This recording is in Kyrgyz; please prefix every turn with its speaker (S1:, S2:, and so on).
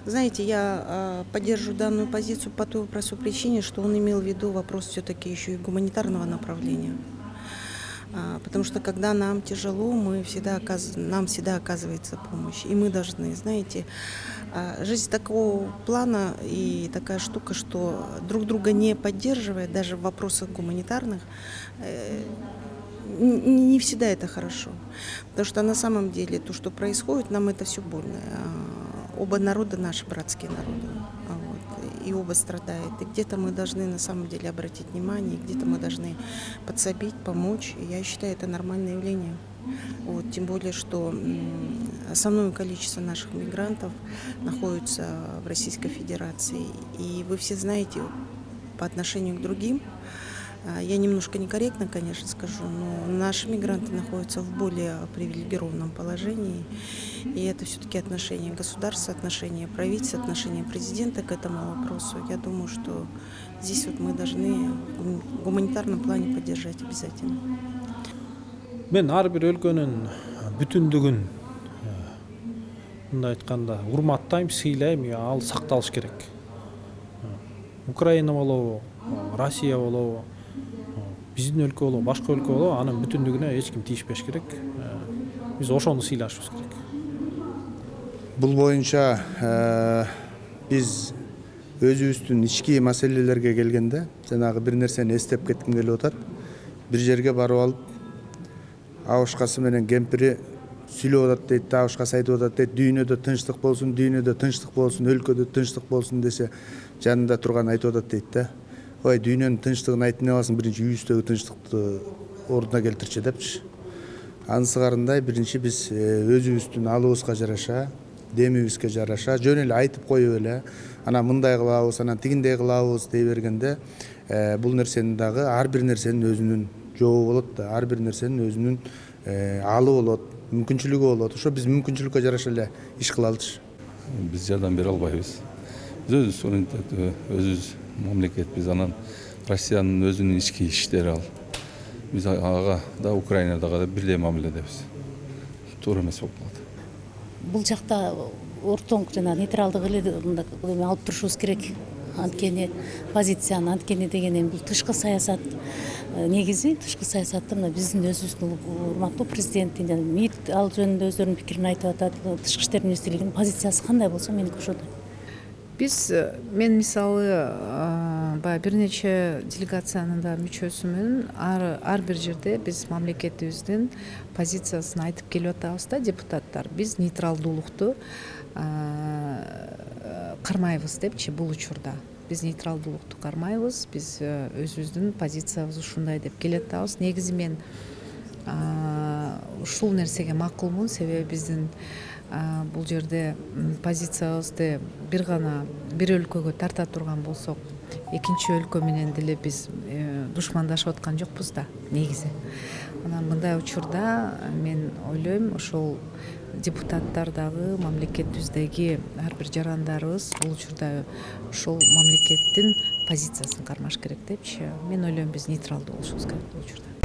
S1: Знаете, я поддерживаю данную позицию по той простой причине, что он имел в виду вопрос все-таки еще и гуманитарного направления. Потому что когда нам тяжело, нам всегда оказывается помощь. И мы должны, знаете, жизнь такого плана и такая штука, что друг друга не поддерживая, даже в вопросах гуманитарных, не всегда это хорошо. Потому что на самом деле то, что происходит, нам это все больно. Оба народа наши братские народы. Вот, и оба страдают. И где-то мы должны на самом деле обратить внимание, где-то мы должны подсобить, помочь. И я считаю, это нормальное явление. Вот, тем более, что основное количество наших мигрантов находится в Российской Федерации. И вы все знаете, по отношению к другим, я немножко некорректно, конечно, скажу, но наши мигранты находятся в более привилегированном положении. И это все-таки отношение государства, отношение правительства, отношение президента к этому вопросу. Я думаю, что здесь вот мы должны в гуманитарном плане поддержать обязательно.
S2: Мен ар бир өлкөнүн бүтүндүгүн мындай айтканда урматтайм, сыйлайм, ал сакталыш керек. Украина болобу, Россия болобу, биздин өлкө болобу, башка өлкө болобу, анын бүтүндүгүнө эч ким тийишпеш керек. Биз ошону сыйлашыбыз керек.
S3: Бул боюнча биз өзүбүздүн ички маселелерге келгенде жанагы бир нерсени эстеп кетким келип атат. Бир жерге барып алып, абышкасы менен кемпири сүйлөп атат дейт, абышкасы айтып атат дейт, дүйнөдө тынчтык болсун, дүйнөдө тынчтык болсун, өлкөдө тынчтык болсун десе, жанында турган айтып атат дейт да. Ой, дүйнөнүн тынчтыгын айтып эмне кыласың, биринчи үйүбүздөгү тынчтыкты ордуна келтирчи депчи. Анысыгарындай биринчи биз өзүбүздүн алыбызга жараша, демибизге жараша жөн эле айтып коюп эле, анан мындай кылабыз, анан тигиндей кылабыз дей бергенде, бул нерсенин дагы ар бир нерсенин өзүнүн жообу болот да, ар бир нерсенин өзүнүн алы болот, мүмкүнчүлүгү болот. Ошо биз мүмкүнчүлүккө жараша эле иш кылалычы.
S4: Биз жардам бере албайбыз. Биз өзүбүз суверенитет, өзүбүз мамлекетпиз, анан Россиянын өзүнүн ички иштери ал. Биз ага да Украинадагы да бирдей мамиледебиз. Туура эмес болуп калат.
S5: Бул жакта ортоң жана нейтралдык эле алып турушубуз керек. Анткени позицияны, анткени деген эми бул тышкы саясат негизи, тышкы саясатта мына биздин өзүбүздүн урматтуу президенттин жана МИД ал жөнүндө өздөрүнүн пикирин айтып атат. Тышкы иштер министрлигинин позициясы кандай болсо меники ошондой.
S6: Мен мисалы баягы бир нече делегациянын да мүчөсүмүн. Ар бир жерде биз мамлекетибиздин позициясын айтып келип атабыз да, депутаттар. Биз нейтралдуулукту кармайбыз депчи бул учурда. Биз нейтралдуулукту кармайбыз, биз өзүбүздүн позициябызды ушундай деп келатабыз. Негизи мен ушул нерсеге макулмун, себеби биздин бул жерде позициябызды бир өлкөгө тарта турган болсок, экинчи өлкө менен деле биз душмандашып аткан жокпуз да негизи. Анан мындай учурда мен ойлойм, ошол депутаттар дагы мамлекетибиздеги ар бир жарандарыбыз бул учурда ошол мамлекеттин позициясын кармаш керек депчи. Мен ойлойм, биз нейтралдуу болушубуз керек бул учурда.